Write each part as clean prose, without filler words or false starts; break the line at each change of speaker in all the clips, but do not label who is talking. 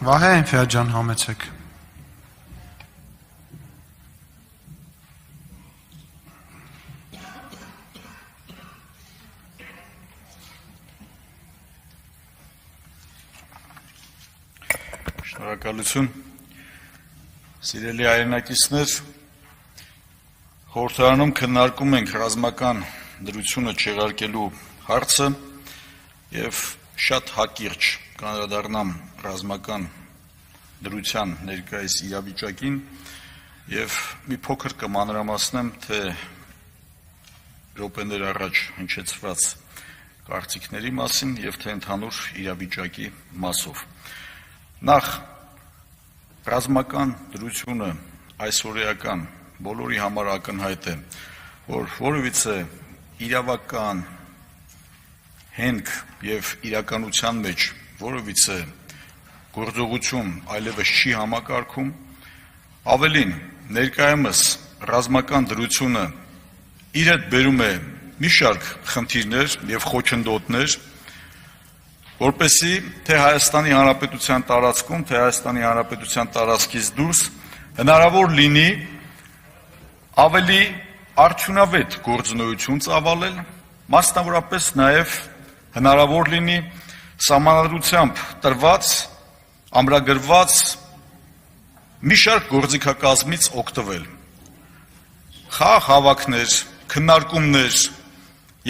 Վահե Էնֆիաջան համեցեք։
Շնորհակալություն։ Սիրելի հայրենակիցներ, խորհրդարանում քննարկում ենք ռազմական դրությունը չեղարկելու հարցը եւ շատ հակիրճ կանդրադառնամ ռազմական դրության ներկայիս իրավիճակին եւ մի փոքր կմանրամասնեմ, թե րոպեներ առաջ հնչեցված կարծիքների մասին եւ թե ընդհանուր իրավիճակի մասով։ Նախ ռազմական դրությունը այսօրեական բոլորի համար ակնհայտ է, որ որևիցե իրավական հենք եւ իրականության մեջ որևիցե գործողություն այլևս չի համակարգում, ավելին ներկայումս ռազմական դրությունը իր հետ բերում է մի շարք խնդիրներ եւ խոչընդոտներ, որպեսզի թե Հայաստանի Հանրապետության տարածքում, թե Հայաստանի Հանրապետության տարածքից դուրս հնարավոր լինի ավելի արդյունավետ գործունեություն ծավալել, մասնավորապես նաև հնարավոր լինի սահմանադրությամբ տրված, ամրագրված մի շարք գործիքակազմից օգտվել։ Խաղ հավաքներ, քննարկումներ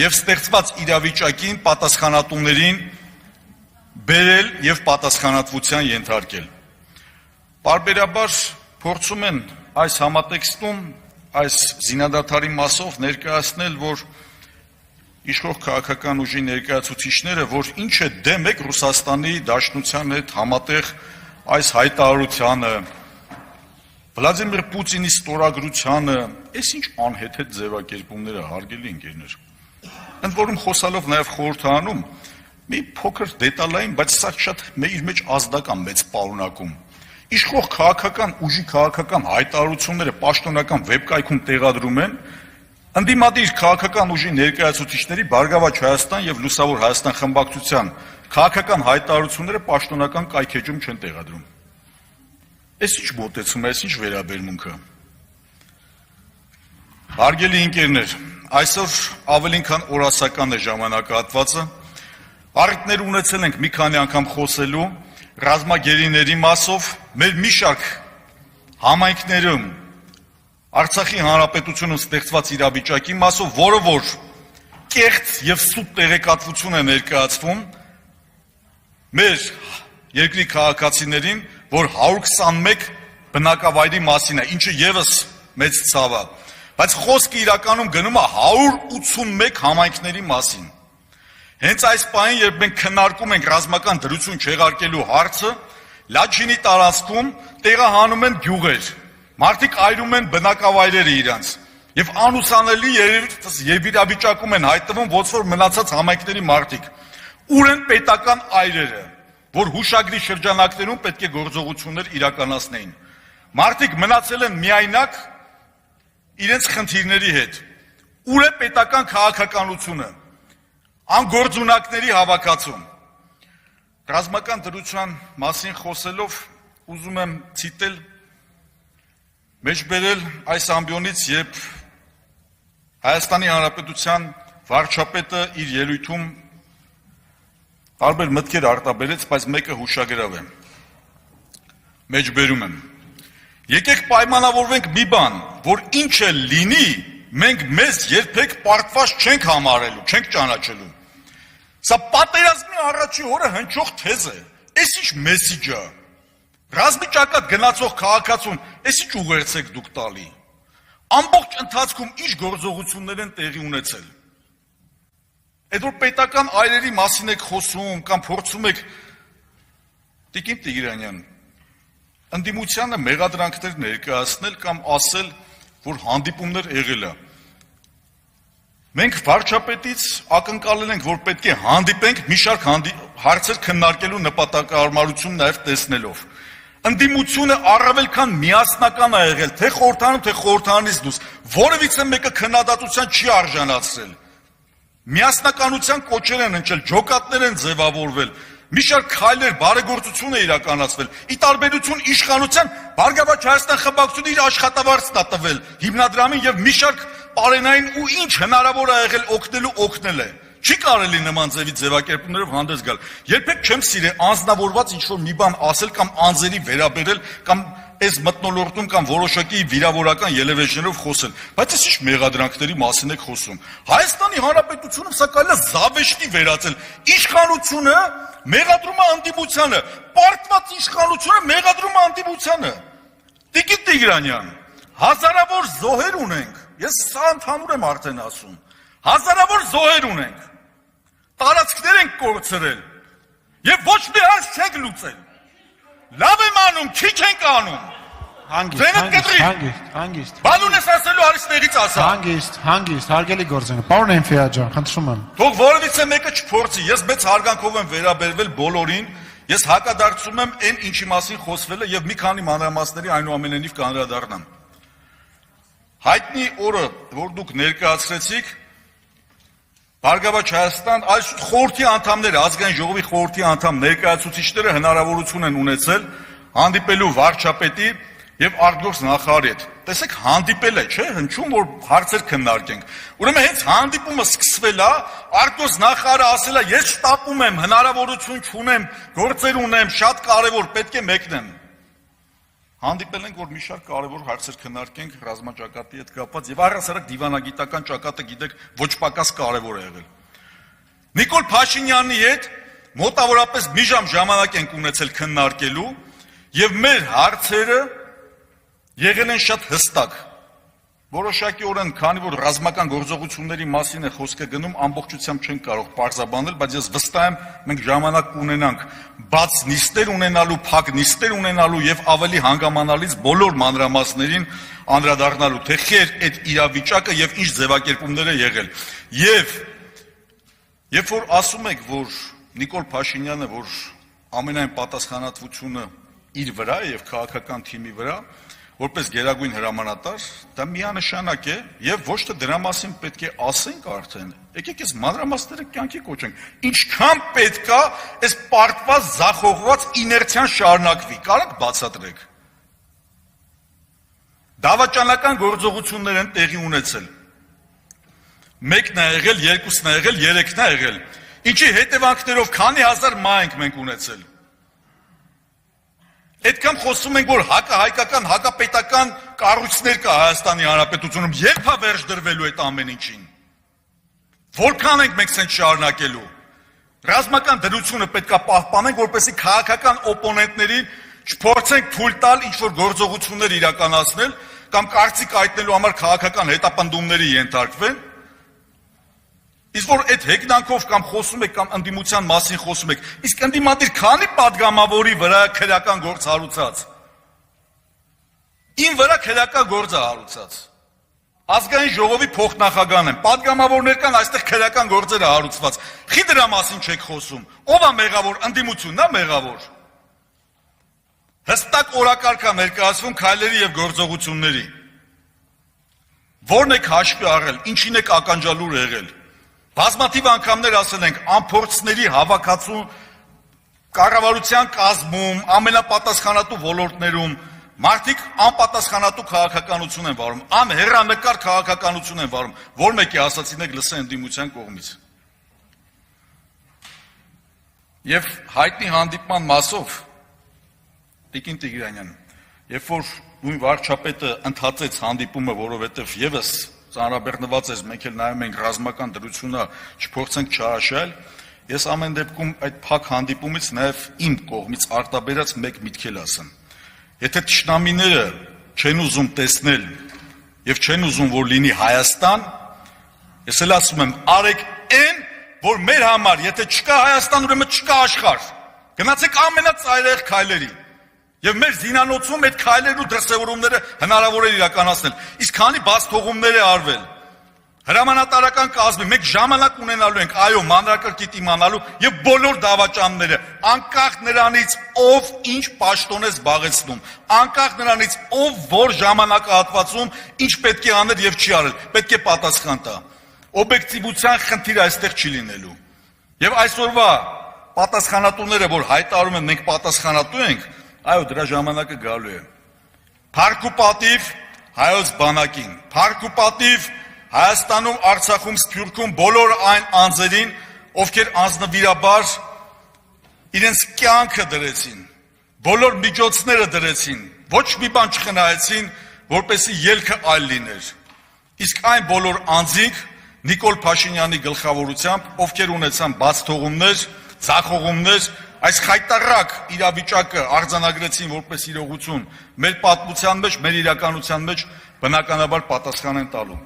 եւ ստեղծված իրավիճակին պատասխանատուներին բերել եւ պատասխանատվության ենթարկել։ Պարբերաբար փորձում են այս համատեքստում, այս զինադադարի մասով ներկայացնել, որ իշխող քաղաքական ուժի ներկայացուցիչները, որ ինչ է դեմ եք Ռուսաստանի Դաշնության հետ համատեղ այս հայտարարությանը, Վլադիմիր Պուտինի ստորագրությանը, այս ինչ անհեթեթ ձևակերպումներ է, հարգելի ընկերներ։ Ընդ որում խոսալով նաև խորհրդարանում մի փոքր դետալային, բայց սա շատ իր մեջ ազդական մեծ պարունակում։ Իշխող քաղաքական ուժի քաղաքական հայտարարությունները պաշտոնական վեբկայքում տեղադրում են, ընդդիմադիր քաղաքական ուժի ներկայացուցիչների Բարգավաճ Հայաստան եւ Լուսավոր Հայաստան խմբակցության քաղաքական հայտարարությունները պաշտոնական կայքեջում չեն տեղադրում։ Այս ինչ մոտեցում է, այս ինչ վերաբերմունք է։ Հարգելի ընկերներ, այսօր ավելին քան օրասական է ժամանակահատվածը։ Առիթներ ունեցել ենք մի քանի անգամ խոսելու ռազմագերիների մասով, մեր մի շարք համայնքներում Արցախի Հանրապետությունում ստեղծված իրավիճակի մասով, որը որ կեղծ եւ սուտ տեղեկատվություն է ներկայացվում մեր երկրի քաղաքացիներին, որ 121 բնակավայրի մասին է, ինչը եւս մեծ ցավ է, բայց խոսքը իրականում գնում է 181 համայնքների մասին։ Հենց այս պահին, երբ մենք քննարկում ենք ռազմական դրություն չեղարկելու հարցը, Լաչինի տարածքում տեղահանում են գյուղեր, մարդիկ այրում են բնակավայրերը իրանց եւ անուսանելի եւ իրավիճակում են հայտնվում ոչ որ մնացած համայնքների մարդիկ։ Ուր են պետական այրերը, որ հուշագրի շրջանակներում պետք է գործողություններ իրականացնեին։ Մարդիկ մնացել են միայնակ իրենց խնդիրների հետ։ Ուր է պետական քաղաքականությունը, անգործունակների հավաքածուն։ Ռազմական դրության մասին խոսելով ուզում եմ ցիտել մեջբերել այս ամբիոնից, երբ Հայաստանի Հանրապետության վարչապետը իր ելույթում տարբեր մտքեր արտաբերեց, բայց մեկը հուշագրավ է։ Մեջբերում եմ։ Եկեք պայմանավորվենք մի բան, որ ինչ է լինի, մենք մեզ երբեք պարտված չենք համարելու, չենք ճանաչելու։ Սա պատերազմի առաջի օրը հնչող թեզ է։ Այս ինչ մեսիջ է։ Ռազմի ճակատ գնացող քաղաքացուն, այս ինչ ուղերձ եք դուք տալի։ Ամբողջ ընթացքում ինչ գործողություններ են տեղի ունեցել։ Այդ որ պետական այրերի մասին եք խոսում կամ փորձում եք Տիկին Տիգրանյան, ընդդիմությանը մեղադրանքներ ներկայացնել կամ ասել, որ հանդիպումներ եղել է։ Մենք վարչապետից ակնկալել ենք, որ պետք է հանդիպենք մի շարք հարցեր քննարկելու նպատակահարմարություն նաև տեսնելով։ Ընդդիմությունը առավել քան միասնական է եղել, թե խորհրդարանում, թե խորհրդարանից դուրս, որևիցե մեկը քննադատության չի արժանացրել։ Միասնականության կոչեր են հնչել, ջոկատներ են ձևավորվել։ Մի շարք քայլեր բարեգործություն է իրականացվել։ Ի տարբերություն իշխանության Բարգավաճ Հայաստան խմբակցությունը իր աշխատավարձն է տվել հիմնադրամին եւ մի շարք պարենային ու ինչ հնարավոր է եղել օգնել է։ Չի կարելի նման ձևի ձևակերպումներով հանդես գալ։ Երբեք չեմ սիրել անձնավորված ինչ-որ մի բան ասել կամ անձերի վերաբերել կամ այս մթնոլորտում կամ որոշակի վիրավորական ելևէջներով խոսել, բայց այս ինչ մեղադրանքների մասին եք խոսում։ Հայաստանի Հանրապետությունում սա կարելի է զավեշտի վերածել։ Իշխանությունը մեղադրում է անդիմությանը, պարտված իշխանությունը մեղադրում է անդիմությանը։ Տիկին Տիգրանյան, հազարավոր զոհեր ունենք։ Ես սա ընդհանուր եմ արդեն ասում։ Հազարավոր զոհեր ունենք։ Տարածքներ ենք կորցրել։ Եվ ոչ մի հարց չենք լուծել։ Լավ եմ անում, քիչ ենք անում։
Հանգիստ։
Բանուն ես ասելու հարցներից ասա։
Հանգիստ, հարգելի գործընկեր։ Պարոն Էնֆիա ջան, խնդրում եմ։
Թող որևիցե մեկը չփորձի։ Ես մեծ հարգանքով եմ վերաբերվել բոլորին։ Ես հակադարձում եմ այն ինչի մասին խոսվել է եւ մի քանի մանրամասների այնուամենայնիվ կանդրադառնամ։ Հայտնի օրը, որ դուք ներկայացրեցիք, Բարգավաճ Հայաստան այս խորհրդի անդամները, ազգային ժողովի խորհրդի անդամ ներկայացուցիչները հնարավորություն են ունեցել հանդիպելու վարչապետի եւ արտգործ նախարարի հետ։ Տեսեք, հանդիպել է, չէ՞, հնչում որ հարցեր քննարկենք։ Ուրեմն հենց հանդիպումը սկսվել է, արտգործ նախարարը ասել է, ես շտապում եմ, հնարավորություն չունեմ, գործեր ունեմ, շատ կարեւոր, պետք է մեկնեմ։ Հանդիպել ենք, որ մի շարք կարևոր հարցեր քննարկենք ռազմաճակատի հետ կապված եւ առհասարակ դիվանագիտական ճակատը գիտեք ոչ պակաս կարևոր է եղել։ Նիկոլ Փաշինյանի հետ մոտավորապես մի ժամ ժամանակ ենք ունեցել քննարկելու եւ մեր հարցերը եղել են շատ հստակ։ Որոշակիորեն, քանի որ ռազմական գործողությունների մասին է խոսքը գնում, ամբողջությամբ չենք կարող պարզաբանել, բայց ես վստահ եմ, մենք ժամանակ կունենանք բաց նիստեր ունենալու, փակ նիստեր ունենալու եւ ավելի հանգամանալից բոլոր մանրամասներին անդրադառնալու, թե խեր այդ իրավիճակը եւ ինչ ձևակերպումներ է եղել։ Եվ երբ որ ասում եք, որ Նիկոլ Փաշինյանը, որ ամենայն պատասխանատվությունը իր վրա է եւ քաղաքական թիմի վրա, որպես գերագույն հրամանատար, դա միանշանակ է եւ ոչ թե դրա մասին պետք է ասենք արդեն։ Եկեք այս մանրամասները կյանքի կոչենք։ Ինչքան պետք է այս պարտված զախողված իներցիան շարունակվի, կարաք բացատրեք։ Դավաճանական գործողություններ են տեղի ունեցել։ Մեկն է եղել, երկուսն է եղել, երեքն է եղել։ Ինչի հետևանքներով քանի հազար մահ ենք մենք ունեցել։ Այդքան խոսում ենք, որ հակահայկական, հակապետական կառույցներ կա Հայաստանի Հանրապետությունում, երբ է վերջ դրվելու այդ ամեն ինչին։ Որքան ենք մենք սենց շարունակելու։ Ռազմական դրությունը պետք է պահպանենք, որպեսզի քաղաքական օպոնենտներին չփորձենք թույլ տալ ինչ-որ գործողություններ իրականացնել կամ կարծիք հայտնելու համար քաղաքական հետապնդումների ենթարկվեն։ Իսկ որ այդ հեգնանքով կամ խոսում եք կամ ընդդիմության մասին խոսում եք, իսկ ընդդիմադիր քանի падգամավորի վրա քրեական գործ հարուցած։ Ին վրա քրեական գործ է հարուցած։ Ազգային ժողովի փոխնախագահն եմ, падգամավորներ կան, այստեղ քրեական գործեր է հարուցված։ Խի դրա մասին չեք խոսում։ Ո՞վ է մեղավոր, ընդդիմությունն է մեղավոր։ Հստակ օրակարգ է ներկայացվում քայլերի եւ գործողությունների։ Որն եք հաշվի առել, ինչին եք ականջալուր եղել։ Բազմաթիվ անգամներ ասել ենք, ամփորձների հավաքածու կառավարության կազմում, ամենապատասխանատու ոլորտներում մարդիկ անպատասխանատու քաղաքականություն են վարում, անհեռանկար քաղաքականություն են վարում, որ մեկի ասացին եք լսեն ընդդիմության կողմից։ Եվ հայտնի հանդիպման մասով Տիկին Տիգրանյան, երբ որ նույն վարչապետը ընդհատեց հանդիպումը, որովհետև եւս ծանրաբեռնված էր, մենք էլ նայում ենք ռազմական դրությունը չփորձենք չարաշահել, ես ամեն դեպքում այդ փակ հանդիպումից նաև իմ կողմից արտաբերած մեկ միտք էլ ասեմ։ Եթե թշնամիները չեն ուզում տեսնել եւ չեն ուզում, որ լինի Հայաստան, ես էլ ասում եմ, արեք այն, որ մեր համար, եթե չկա Հայաստան, ուրեմն չկա աշխարհ։ Գնացեք ամենածայրահեղ քայլերի։ Եվ մեր զինանոցում այդ քայլերն ու դրսևորումները հնարավոր է իրականացնել։ Իսկ քանի բաց թողումներ է արվել, հրամանատարական կազմի մենք ժամանակ ունենալու ենք, այո, մանրակրկիտ իմանալու եւ բոլոր դավաճանները, անկախ նրանից ով ինչ պաշտոն է զբաղեցնում, անկախ նրանից ով որ ժամանակահատվածում ինչ պետք է անել եւ չի արել, պետք է պատասխան տա։ Օբյեկտիվության խնդիր այստեղ չի լինելու։ Եվ այսօրվա պատասխանատուները, որ հայտարարում են մենք պատասխանատու ենք, այո, դրա ժամանակը գալու է։ Փառք ու պատիվ հայոց բանակին, փառք ու պատիվ Հայաստանում, Արցախում, Սփյուռքում բոլոր այն անձերին, ովքեր անձնվիրաբար իրենց կյանքը դրեցին, բոլոր միջոցները դրեցին, ոչ մի բան չխնայեցին, որպեսզի ելքը այլ լիներ։ Իսկ այն բոլոր անձինք Նիկոլ Փաշինյանի գլխավորությամբ, ովքեր ունեցան բացթողումներ, ցախողումներ, այս խայտառակ իրավիճակը արձանագրեցին որպես իրողություն մեր պատմության մեջ, մեր իրականության մեջ, բնականաբար պատասխան են տալու։